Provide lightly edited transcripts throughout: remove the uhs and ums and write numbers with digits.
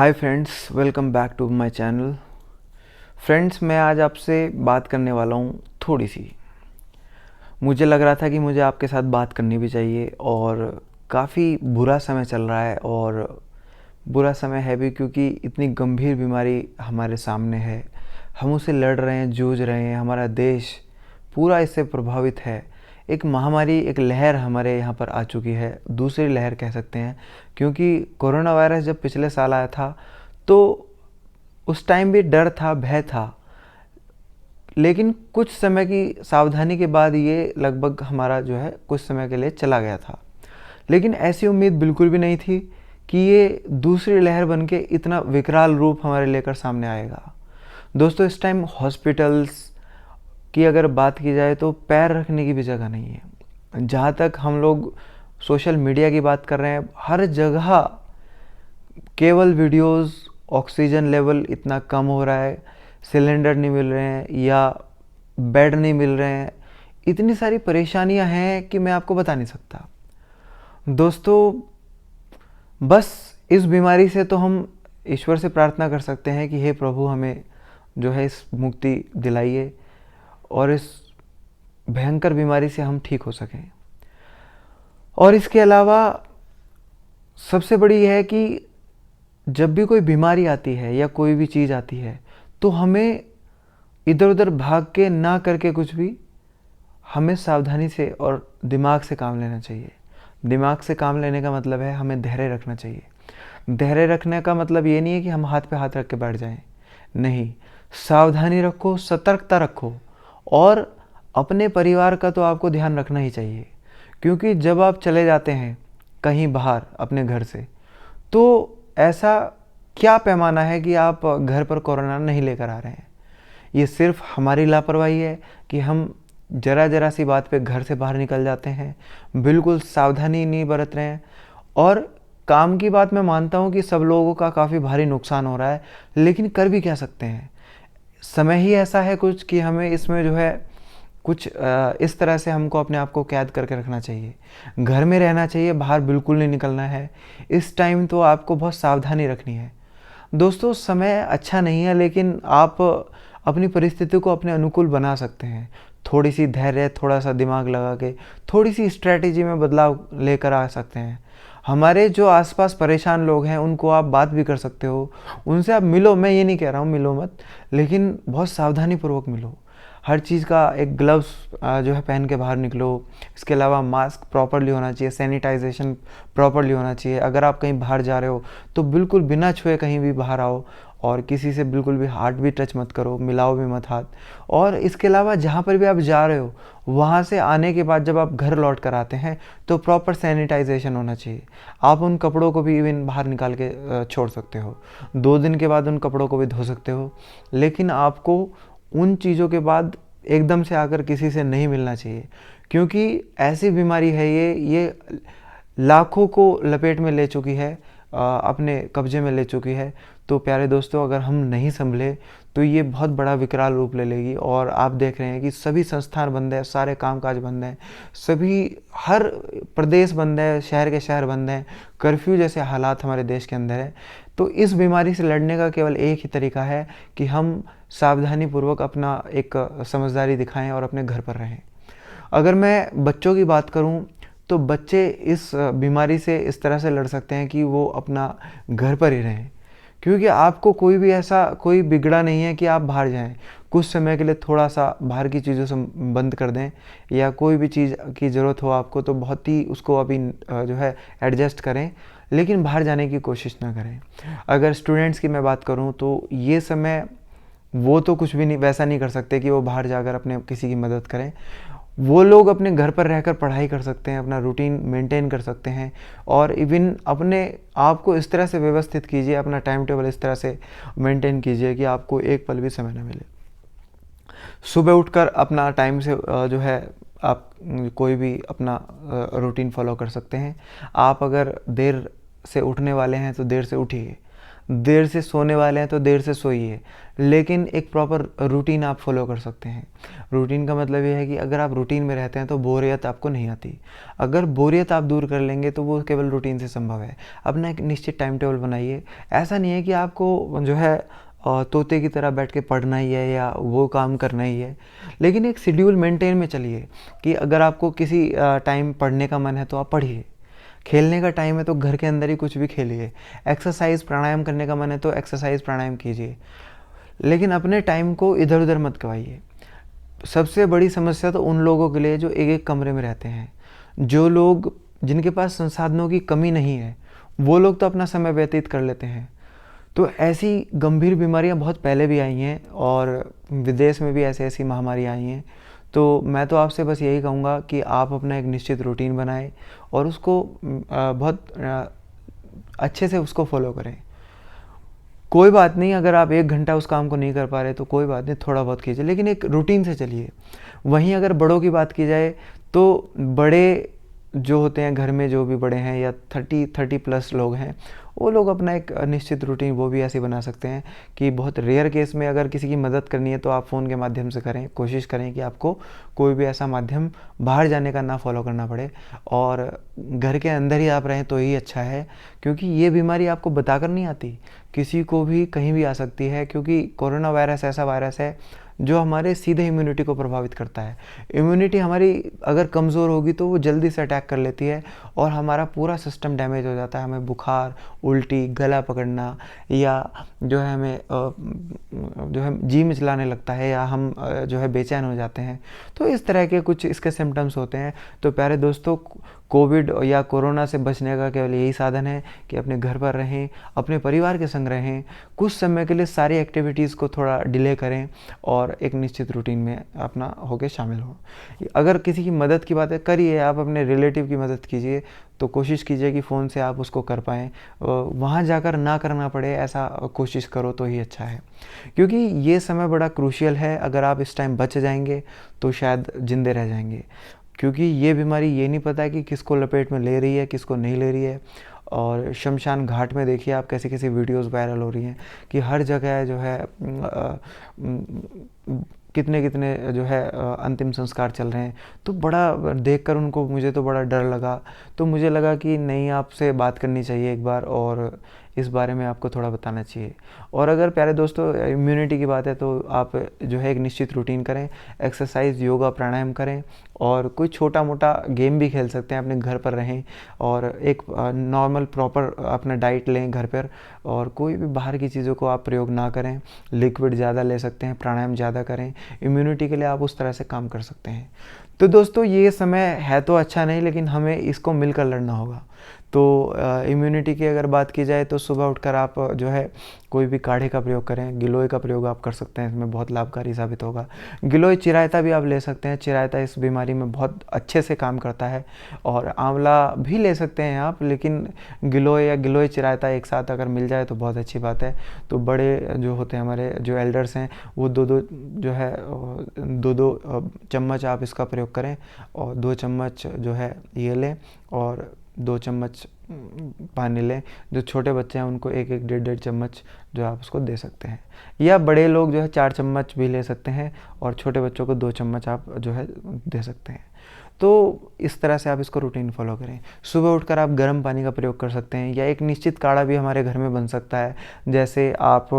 Hi friends, welcome back to my channel. Friends, मैं आज आपसे बात करने वाला हूँ थोड़ी सी। मुझे लग रहा था कि मुझे आपके साथ बात करनी भी चाहिए और काफ़ी बुरा समय चल रहा है और बुरा समय है भी क्योंकि इतनी गंभीर बीमारी हमारे सामने है। हम उससे लड़ रहे हैं, जूझ रहे हैं। हमारा देश पूरा इससे प्रभावित है। एक महामारी, एक लहर हमारे यहाँ पर आ चुकी है, दूसरी लहर कह सकते हैं, क्योंकि कोरोना वायरस जब पिछले साल आया था तो उस टाइम भी डर था, भय था। लेकिन कुछ समय की सावधानी के बाद ये लगभग हमारा जो है कुछ समय के लिए चला गया था। लेकिन ऐसी उम्मीद बिल्कुल भी नहीं थी कि ये दूसरी लहर बन के इतना विकराल रूप हमारे लेकर सामने आएगा। दोस्तों, इस टाइम हॉस्पिटल्स की अगर बात की जाए तो पैर रखने की भी जगह नहीं है। जहाँ तक हम लोग सोशल मीडिया की बात कर रहे हैं, हर जगह केवल वीडियोस, ऑक्सीजन लेवल इतना कम हो रहा है, सिलेंडर नहीं मिल रहे हैं या बेड नहीं मिल रहे हैं। इतनी सारी परेशानियां हैं कि मैं आपको बता नहीं सकता। दोस्तों, बस इस बीमारी से तो हम ईश्वर से प्रार्थना कर सकते हैं कि हे प्रभु, हमें जो है इस मुक्ति दिलाइए और इस भयंकर बीमारी से हम ठीक हो सकें। और इसके अलावा सबसे बड़ी है कि जब भी कोई बीमारी आती है या कोई भी चीज़ आती है तो हमें इधर उधर भाग के ना करके कुछ भी, हमें सावधानी से और दिमाग से काम लेना चाहिए। दिमाग से काम लेने का मतलब है हमें धैर्य रखना चाहिए। धैर्य रखने का मतलब ये नहीं है कि हम हाथ पे हाथ रख के बैठ जाएं। नहीं, सावधानी रखो, सतर्कता रखो और अपने परिवार का तो आपको ध्यान रखना ही चाहिए। क्योंकि जब आप चले जाते हैं कहीं बाहर अपने घर से, तो ऐसा क्या पैमाना है कि आप घर पर कोरोना नहीं लेकर आ रहे हैं। ये सिर्फ हमारी लापरवाही है कि हम ज़रा ज़रा सी बात पे घर से बाहर निकल जाते हैं, बिल्कुल सावधानी नहीं बरत रहे हैं। और काम की बात मैं मानता हूँ कि सब लोगों का काफ़ी भारी नुकसान हो रहा है, लेकिन कर भी क्या सकते हैं। समय ही ऐसा है कुछ कि हमें इसमें जो है कुछ इस तरह से हमको अपने आप को कैद करके रखना चाहिए। घर में रहना चाहिए, बाहर बिल्कुल नहीं निकलना है। इस टाइम तो आपको बहुत सावधानी रखनी है। दोस्तों, समय अच्छा नहीं है, लेकिन आप अपनी परिस्थिति को अपने अनुकूल बना सकते हैं। थोड़ी सी धैर्य, थोड़ा सा दिमाग लगा के, थोड़ी सी स्ट्रैटेजी में बदलाव लेकर आ सकते हैं। हमारे जो आसपास परेशान लोग हैं उनको आप बात भी कर सकते हो, उनसे आप मिलो। मैं ये नहीं कह रहा हूँ मिलो मत, लेकिन बहुत सावधानी पूर्वक मिलो। हर चीज़ का एक ग्लव्स जो है पहन के बाहर निकलो। इसके अलावा मास्क प्रॉपरली होना चाहिए, सैनिटाइजेशन प्रॉपरली होना चाहिए। अगर आप कहीं बाहर जा रहे हो तो बिल्कुल बिना छुए कहीं भी बाहर आओ और किसी से बिल्कुल भी हाथ भी टच मत करो, मिलाओ भी मत हाथ। और इसके अलावा जहाँ पर भी आप जा रहे हो वहाँ से आने के बाद जब आप घर लौट कर आते हैं तो प्रॉपर सैनिटाइजेशन होना चाहिए। आप उन कपड़ों को भी इवन बाहर निकाल के छोड़ सकते हो, 2 दिन के बाद उन कपड़ों को भी धो सकते हो। लेकिन आपको उन चीज़ों के बाद एकदम से आकर किसी से नहीं मिलना चाहिए, क्योंकि ऐसी बीमारी है ये लाखों को लपेट में ले चुकी है, अपने कब्जे में ले चुकी है। तो प्यारे दोस्तों, अगर हम नहीं संभले तो ये बहुत बड़ा विकराल रूप ले लेगी। और आप देख रहे हैं कि सभी संस्थान बंद है, सारे कामकाज बंद हैं, सभी हर प्रदेश बंद है, शहर के शहर बंद हैं, कर्फ्यू जैसे हालात हमारे देश के अंदर है। तो इस बीमारी से लड़ने का केवल एक ही तरीका है कि हम सावधानीपूर्वक अपना एक समझदारी दिखाएं और अपने घर पर रहें। अगर मैं बच्चों की बात करूं तो बच्चे इस बीमारी से इस तरह से लड़ सकते हैं कि वो अपना घर पर ही रहें। क्योंकि आपको कोई भी ऐसा कोई बिगड़ा नहीं है कि आप बाहर जाएं। कुछ समय के लिए थोड़ा सा बाहर की चीज़ों से बंद कर दें, या कोई भी चीज़ की ज़रूरत हो आपको तो बहुत ही उसको अभी जो है एडजस्ट करें, लेकिन बाहर जाने की कोशिश ना करें। अगर स्टूडेंट्स की मैं बात करूं तो ये समय वो तो कुछ भी नहीं, वैसा नहीं कर सकते कि वो बाहर जाकर अपने किसी की मदद करें। वो लोग अपने घर पर रहकर पढ़ाई कर सकते हैं, अपना रूटीन मेंटेन कर सकते हैं। और इवन अपने आप को इस तरह से व्यवस्थित कीजिए, अपना टाइम टेबल इस तरह से मेंटेन कीजिए कि आपको एक पल भी समय न मिले। सुबह उठकर अपना टाइम से जो है आप कोई भी अपना रूटीन फॉलो कर सकते हैं। आप अगर देर से उठने वाले हैं तो देर से उठिए, देर से सोने वाले हैं तो देर से सोइए, लेकिन एक प्रॉपर रूटीन आप फॉलो कर सकते हैं। रूटीन का मतलब ये है कि अगर आप रूटीन में रहते हैं तो बोरियत आपको नहीं आती। अगर बोरियत आप दूर कर लेंगे तो वो केवल रूटीन से संभव है। अपना एक निश्चित टाइम टेबल बनाइए। ऐसा नहीं है कि आपको जो है तोते की तरह बैठ के पढ़ना ही है या वो काम करना ही है, लेकिन एक शेड्यूल मेंटेन में चलिए कि अगर आपको किसी टाइम पढ़ने का मन है तो आप पढ़िए, खेलने का टाइम है तो घर के अंदर ही कुछ भी खेलिए, एक्सरसाइज प्राणायाम करने का मन है तो एक्सरसाइज प्राणायाम कीजिए, लेकिन अपने टाइम को इधर उधर मत गवाइए। सबसे बड़ी समस्या तो उन लोगों के लिए जो एक एक कमरे में रहते हैं। जो लोग जिनके पास संसाधनों की कमी नहीं है वो लोग तो अपना समय व्यतीत कर लेते हैं। तो ऐसी गंभीर बीमारियां बहुत पहले भी आई हैं और विदेश में भी ऐसी ऐसी महामारी आई हैं। तो मैं तो आपसे बस यही कहूँगा कि आप अपना एक निश्चित रूटीन बनाएं और उसको बहुत अच्छे से उसको फॉलो करें। कोई बात नहीं, अगर आप 1 घंटा उस काम को नहीं कर पा रहे तो कोई बात नहीं, थोड़ा बहुत कीजिए, लेकिन एक रूटीन से चलिए। वहीं अगर बड़ों की बात की जाए तो बड़े जो होते हैं घर में, जो भी बड़े हैं या 30 प्लस लोग हैं, वो लोग अपना एक निश्चित रूटीन वो भी ऐसे बना सकते हैं कि बहुत रेयर केस में अगर किसी की मदद करनी है तो आप फ़ोन के माध्यम से करें। कोशिश करें कि आपको कोई भी ऐसा माध्यम बाहर जाने का ना फॉलो करना पड़े और घर के अंदर ही आप रहें तो ही अच्छा है, क्योंकि ये बीमारी आपको बताकर नहीं आती, किसी को भी कहीं भी आ सकती है। क्योंकि कोरोना वायरस ऐसा वायरस है जो हमारे सीधे इम्यूनिटी को प्रभावित करता है। इम्यूनिटी हमारी अगर कमज़ोर होगी तो वो जल्दी से अटैक कर लेती है और हमारा पूरा सिस्टम डैमेज हो जाता है। हमें बुखार, उल्टी, गला पकड़ना या जो है हमें जो है जी मिचलाने लगता है या हम जो है बेचैन हो जाते हैं। तो इस तरह के कुछ इसके सिम्टम्स होते हैं। तो प्यारे दोस्तों, कोविड या कोरोना से बचने का केवल यही साधन है कि अपने घर पर रहें, अपने परिवार के संग रहें, कुछ समय के लिए सारी एक्टिविटीज़ को थोड़ा डिले करें और एक निश्चित रूटीन में अपना होकर शामिल हो। अगर किसी की मदद की बात है, करिए, आप अपने रिलेटिव की मदद कीजिए, तो कोशिश कीजिए कि फ़ोन से आप उसको कर पाएँ। वहाँ जाकर ना करना पड़े ऐसा कोशिश करो तो ही अच्छा है, क्योंकि ये समय बड़ा क्रूशियल है। अगर आप इस टाइम बच जाएंगे तो शायद ज़िंदे रह जाएंगे, क्योंकि ये बीमारी ये नहीं पता कि किसको लपेट में ले रही है, किसको नहीं ले रही है। और शमशान घाट में देखिए आप कैसे कैसे वीडियोस वायरल हो रही हैं कि हर जगह जो है कितने कितने जो है अंतिम संस्कार चल रहे हैं। तो बड़ा देखकर उनको मुझे तो बड़ा डर लगा। तो मुझे लगा कि नहीं, आपसे बात करनी चाहिए एक बार और इस बारे में आपको थोड़ा बताना चाहिए। और अगर प्यारे दोस्तों इम्यूनिटी की बात है तो आप जो है एक निश्चित रूटीन करें, एक्सरसाइज, योगा, प्राणायाम करें और कोई छोटा मोटा गेम भी खेल सकते हैं, अपने घर पर रहें और एक नॉर्मल प्रॉपर अपना डाइट लें घर पर और कोई भी बाहर की चीज़ों को आप प्रयोग ना करें। लिक्विड ज़्यादा ले सकते हैं, प्राणायाम ज़्यादा करें, इम्यूनिटी के लिए आप उस तरह से काम कर सकते हैं। तो दोस्तों ये समय है तो अच्छा नहीं, लेकिन हमें इसको मिलकर लड़ना होगा। तो इम्यूनिटी की अगर बात की जाए तो सुबह उठकर आप जो है कोई भी काढ़े का प्रयोग करें, गिलोय का प्रयोग आप कर सकते हैं, इसमें बहुत लाभकारी साबित होगा। गिलोय चिरायता भी आप ले सकते हैं, चिरायता इस बीमारी में बहुत अच्छे से काम करता है। और आंवला भी ले सकते हैं आप, लेकिन गिलोय या गिलोय चिरायता एक साथ अगर मिल जाए तो बहुत अच्छी बात है। तो बड़े जो होते हैं हमारे जो एल्डर्स हैं वो दो चम्मच आप इसका प्रयोग करें और 2 चम्मच जो है ये लें और 2 चम्मच पानी लें। जो छोटे बच्चे हैं उनको 1-1, 1.5 चम्मच जो आप उसको दे सकते हैं, या बड़े लोग जो है 4 चम्मच भी ले सकते हैं और छोटे बच्चों को 2 चम्मच आप जो है दे सकते हैं। तो इस तरह से आप इसको रूटीन फॉलो करें। सुबह उठकर आप गर्म पानी का प्रयोग कर सकते हैं या एक निश्चित काढ़ा भी हमारे घर में बन सकता है। जैसे आप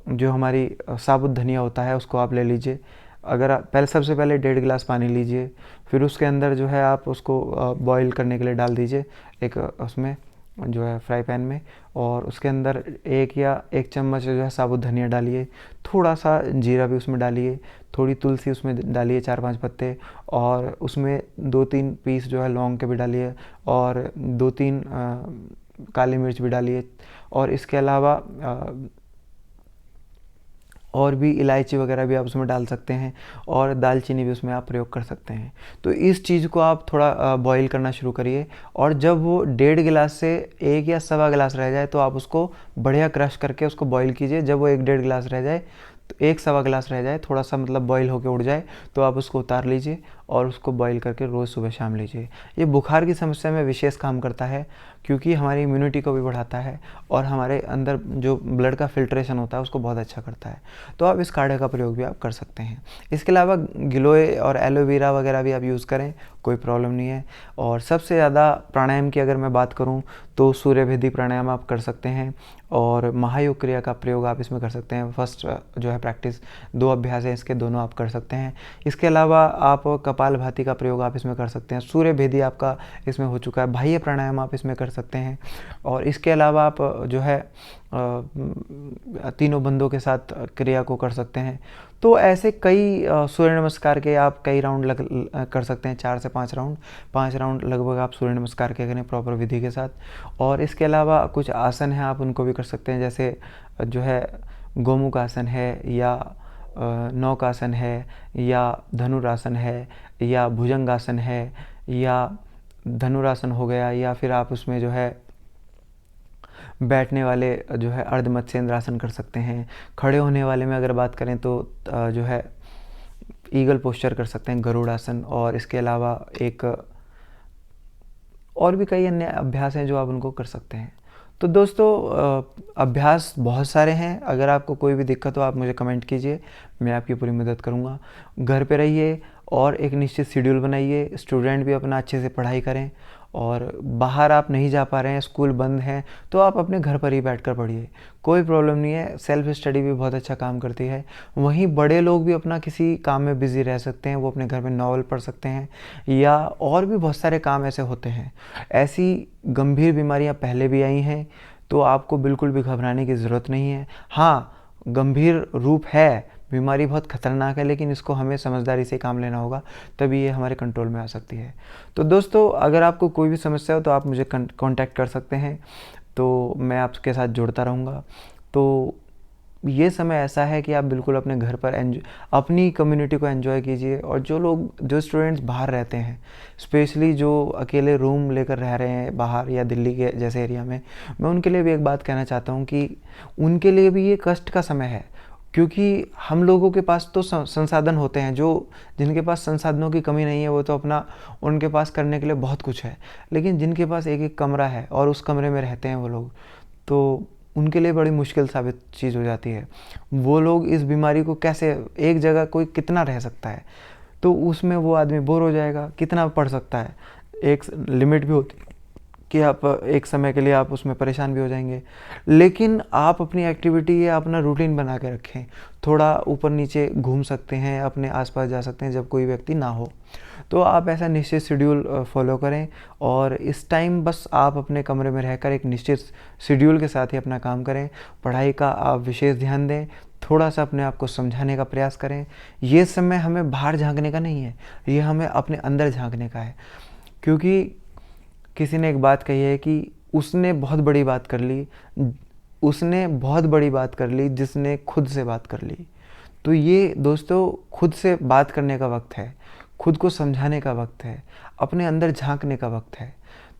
जो हमारी साबुत धनिया होता है उसको आप ले लीजिए। अगर आप सबसे पहले 1.5 गिलास पानी लीजिए, फिर उसके अंदर जो है आप उसको बॉईल करने के लिए डाल दीजिए एक उसमें जो है फ्राई पैन में, और उसके अंदर 1 चम्मच जो है साबुत धनिया डालिए, थोड़ा सा जीरा भी उसमें डालिए, थोड़ी तुलसी उसमें डालिए 4-5 पत्ते, और उसमें 2-3 पीस जो है लौंग के भी डालिए और 2-3 काली मिर्च भी डालिए। और इसके अलावा और भी इलायची वगैरह भी आप उसमें डाल सकते हैं और दालचीनी भी उसमें आप प्रयोग कर सकते हैं। तो इस चीज़ को आप थोड़ा बॉईल करना शुरू करिए और जब वो 1.5 गिलास से 1 या सवा गिलास रह जाए तो आप उसको बढ़िया क्रश करके उसको बॉईल कीजिए। जब वो 1-1.5 गिलास रह जाए तो 1 सवा गिलास रह जाए, थोड़ा सा मतलब बॉईल होकर उड़ जाए, तो आप उसको उतार लीजिए और उसको बॉईल करके रोज़ सुबह शाम लीजिए। ये बुखार की समस्या में विशेष काम करता है, क्योंकि हमारी इम्यूनिटी को भी बढ़ाता है और हमारे अंदर जो ब्लड का फिल्ट्रेशन होता है उसको बहुत अच्छा करता है। तो आप इस काढ़े का प्रयोग भी आप कर सकते हैं। इसके अलावा गिलोय और एलोवेरा वगैरह भी आप यूज़ करें, कोई प्रॉब्लम नहीं है। और सबसे ज़्यादा प्राणायाम की अगर मैं बात करूं तो सूर्यभेदी प्राणायाम आप कर सकते हैं और महायोग क्रिया का प्रयोग आप इसमें कर सकते हैं। फर्स्ट जो है प्रैक्टिस 2 अभ्यास है इसके, दोनों आप कर सकते हैं। इसके अलावा आप कपालभाति का प्रयोग आप इसमें कर सकते हैं। सूर्यभेदी आपका इसमें हो चुका है, बाह्य प्राणायाम आप इसमें कर सकते हैं। और इसके अलावा आप जो है तीनों बंदों के साथ क्रिया को कर सकते हैं। तो ऐसे कई सूर्य नमस्कार के आप कई राउंड कर सकते हैं, 4 से 5 राउंड, 5 राउंड लगभग आप सूर्य नमस्कार के करें प्रॉपर विधि के साथ। और इसके अलावा कुछ आसन हैं आप उनको भी कर सकते हैं, जैसे जो है गोमुख आसन है या नौकासन है या धनुरासन है या भुजंगासन है या धनुरासन हो गया, या फिर आप उसमें जो है बैठने वाले जो है अर्ध मत्स्येंद्रासन कर सकते हैं। खड़े होने वाले में अगर बात करें तो जो है ईगल पोस्चर कर सकते हैं, गरुड़ासन। और इसके अलावा एक और भी कई अन्य अभ्यास हैं जो आप उनको कर सकते हैं। तो दोस्तों अभ्यास बहुत सारे हैं, अगर आपको कोई भी दिक्कत हो आप मुझे कमेंट कीजिए, मैं आपकी पूरी मदद करूँगा। घर पे रहिए और एक निश्चित शेड्यूल बनाइए। स्टूडेंट भी अपना अच्छे से पढ़ाई करें, और बाहर आप नहीं जा पा रहे हैं, स्कूल बंद हैं, तो आप अपने घर पर ही बैठकर पढ़िए, कोई प्रॉब्लम नहीं है। सेल्फ स्टडी भी बहुत अच्छा काम करती है। वहीं बड़े लोग भी अपना किसी काम में बिज़ी रह सकते हैं, वो अपने घर में नॉवल पढ़ सकते हैं या और भी बहुत सारे काम ऐसे होते हैं। ऐसी गंभीर बीमारियां पहले भी आई हैं, तो आपको बिल्कुल भी घबराने की ज़रूरत नहीं है। हाँ, गंभीर रूप है, बीमारी बहुत ख़तरनाक है, लेकिन इसको हमें समझदारी से काम लेना होगा, तभी ये हमारे कंट्रोल में आ सकती है। तो दोस्तों अगर आपको कोई भी समस्या हो तो आप मुझे कांटेक्ट कर सकते हैं, तो मैं आपके साथ जुड़ता रहूँगा। तो ये समय ऐसा है कि आप बिल्कुल अपने घर पर अपनी कम्युनिटी को एंजॉय कीजिए। और जो स्टूडेंट्स बाहर रहते हैं, स्पेशली जो अकेले रूम लेकर रह रहे हैं बाहर या दिल्ली के जैसे एरिया में, मैं उनके लिए भी एक बात कहना चाहता हूँ कि उनके लिए भी ये कष्ट का समय है, क्योंकि हम लोगों के पास तो संसाधन होते हैं, जिनके पास संसाधनों की कमी नहीं है वो तो अपना उनके पास करने के लिए बहुत कुछ है। लेकिन जिनके पास एक एक कमरा है और उस कमरे में रहते हैं वो लोग, तो उनके लिए बड़ी मुश्किल साबित चीज़ हो जाती है। वो लोग इस बीमारी को कैसे, एक जगह कोई कितना रह सकता है, तो उसमें वो आदमी बोर हो जाएगा, कितना पढ़ सकता है। एक लिमिट भी होती है कि आप एक समय के लिए आप उसमें परेशान भी हो जाएंगे। लेकिन आप अपनी एक्टिविटी या अपना रूटीन बना के रखें, थोड़ा ऊपर नीचे घूम सकते हैं, अपने आसपास जा सकते हैं जब कोई व्यक्ति ना हो, तो आप ऐसा निश्चित शेड्यूल फॉलो करें। और इस टाइम बस आप अपने कमरे में रहकर एक निश्चित शेड्यूल के साथ ही अपना काम करें। पढ़ाई का आप विशेष ध्यान दें, थोड़ा सा अपने आप को समझाने का प्रयास करें। ये समय हमें बाहर झांकने का नहीं है, ये हमें अपने अंदर झांकने का है। क्योंकि किसी ने एक बात कही है कि उसने बहुत बड़ी बात कर ली जिसने खुद से बात कर ली। तो ये दोस्तों खुद से बात करने का वक्त है, खुद को समझाने का वक्त है, अपने अंदर झांकने का वक्त है।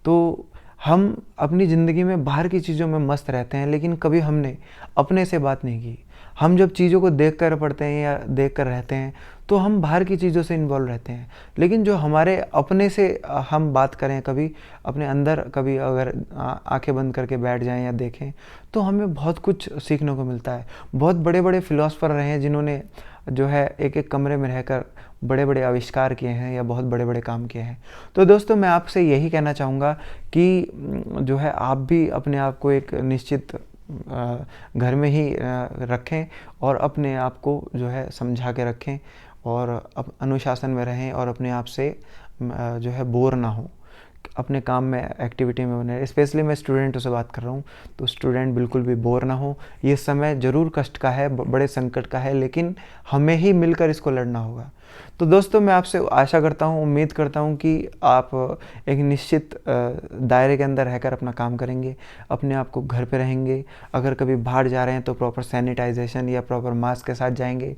तो हम अपनी ज़िंदगी में बाहर की चीज़ों में मस्त रहते हैं, लेकिन कभी हमने अपने से बात नहीं की। हम जब चीज़ों को देख कर पढ़ते हैं या देख कर रहते हैं तो हम बाहर की चीज़ों से इन्वॉल्व रहते हैं, लेकिन जो हमारे अपने से हम बात करें, कभी अपने अंदर, कभी अगर आंखें बंद करके बैठ जाएं या देखें, तो हमें बहुत कुछ सीखने को मिलता है। बहुत बड़े बड़े फिलोसफर रहे हैं जिन्होंने जो है एक एक कमरे में रहकर बड़े बड़े आविष्कार किए हैं या बहुत बड़े बड़े काम किए हैं। तो दोस्तों मैं आपसे यही कहना चाहूँगा कि जो है आप भी अपने आप को एक निश्चित घर में ही रखें और अपने आप को जो है समझा के रखें और अनुशासन में रहें और अपने आप से जो है बोर ना हो, अपने काम में, एक्टिविटी में बने। स्पेशली मैं स्टूडेंटों से बात कर रहा हूँ, तो स्टूडेंट बिल्कुल भी बोर ना हो। ये समय ज़रूर कष्ट का है, बड़े संकट का है, लेकिन हमें ही मिलकर इसको लड़ना होगा। तो दोस्तों मैं आपसे आशा करता हूँ, उम्मीद करता हूँ कि आप एक निश्चित दायरे के अंदर रहकर अपना काम करेंगे, अपने आप को घर पे रहेंगे। अगर कभी बाहर जा रहे हैं तो प्रॉपर सैनिटाइजेशन या प्रॉपर मास्क के साथ जाएंगे,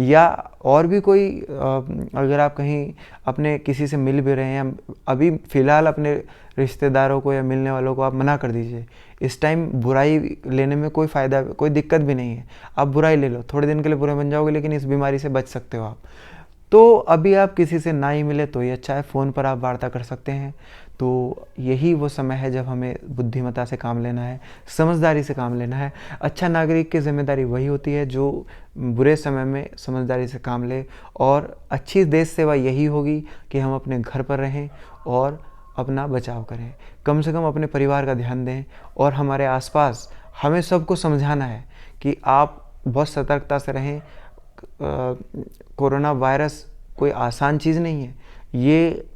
या और भी कोई अगर आप कहीं अपने किसी से मिल भी रहे हैं, अभी फ़िलहाल अपने रिश्तेदारों को या मिलने वालों को आप मना कर दीजिए। इस टाइम बुराई लेने में कोई फ़ायदा, कोई दिक्कत भी नहीं है। आप बुराई ले लो, थोड़े दिन के लिए बुरे बन जाओगे, लेकिन इस बीमारी से बच सकते हो आप। तो अभी आप किसी से ना ही मिले तो ये अच्छा है, फ़ोन पर आप वार्ता कर सकते हैं। तो यही वो समय है जब हमें बुद्धिमत्ता से काम लेना है, समझदारी से काम लेना है। अच्छा नागरिक की ज़िम्मेदारी वही होती है जो बुरे समय में समझदारी से काम ले, और अच्छी देश सेवा यही होगी कि हम अपने घर पर रहें और अपना बचाव करें। कम से कम अपने परिवार का ध्यान दें, और हमारे आसपास हमें सबको समझाना है कि आप बहुत सतर्कता से रहें। कोरोना वायरस कोई आसान चीज़ नहीं है। ये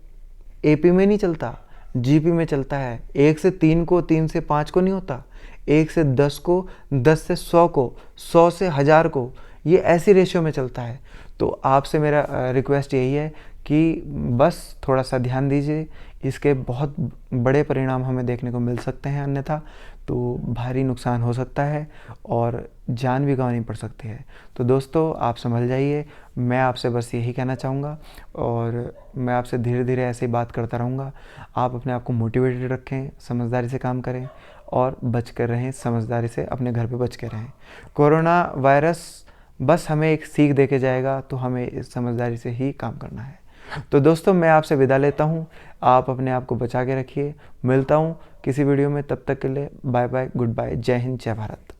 एपी में नहीं चलता, जीपी में चलता है। 1 से 3 को, 3 से 5 को नहीं होता, 1 से 10 को, 10 से 100 को, 100 से 1000 को, ये ऐसी रेशियो में चलता है। तो आपसे मेरा रिक्वेस्ट यही है कि बस थोड़ा सा ध्यान दीजिए। इसके बहुत बड़े परिणाम हमें देखने को मिल सकते हैं, अन्यथा तो भारी नुकसान हो सकता है और जान भी गंवानी पड़ सकती है। तो दोस्तों, आप संभल जाइए। मैं आपसे बस यही कहना चाहूँगा, और मैं आपसे धीरे धीरे ऐसे ही बात करता रहूँगा। आप अपने आप को मोटिवेटेड रखें, समझदारी से काम करें और बच कर रहें, समझदारी से अपने घर पे बच के रहें। कोरोना वायरस बस हमें एक सीख दे के जाएगा, तो हमें इस समझदारी से ही काम करना है। तो दोस्तों, मैं आपसे विदा लेता हूँ। आप अपने आप को बचा के रखिए। मिलता हूँ किसी वीडियो में, तब तक के लिए बाय बाय, गुड बाय, जय हिंद, जय भारत।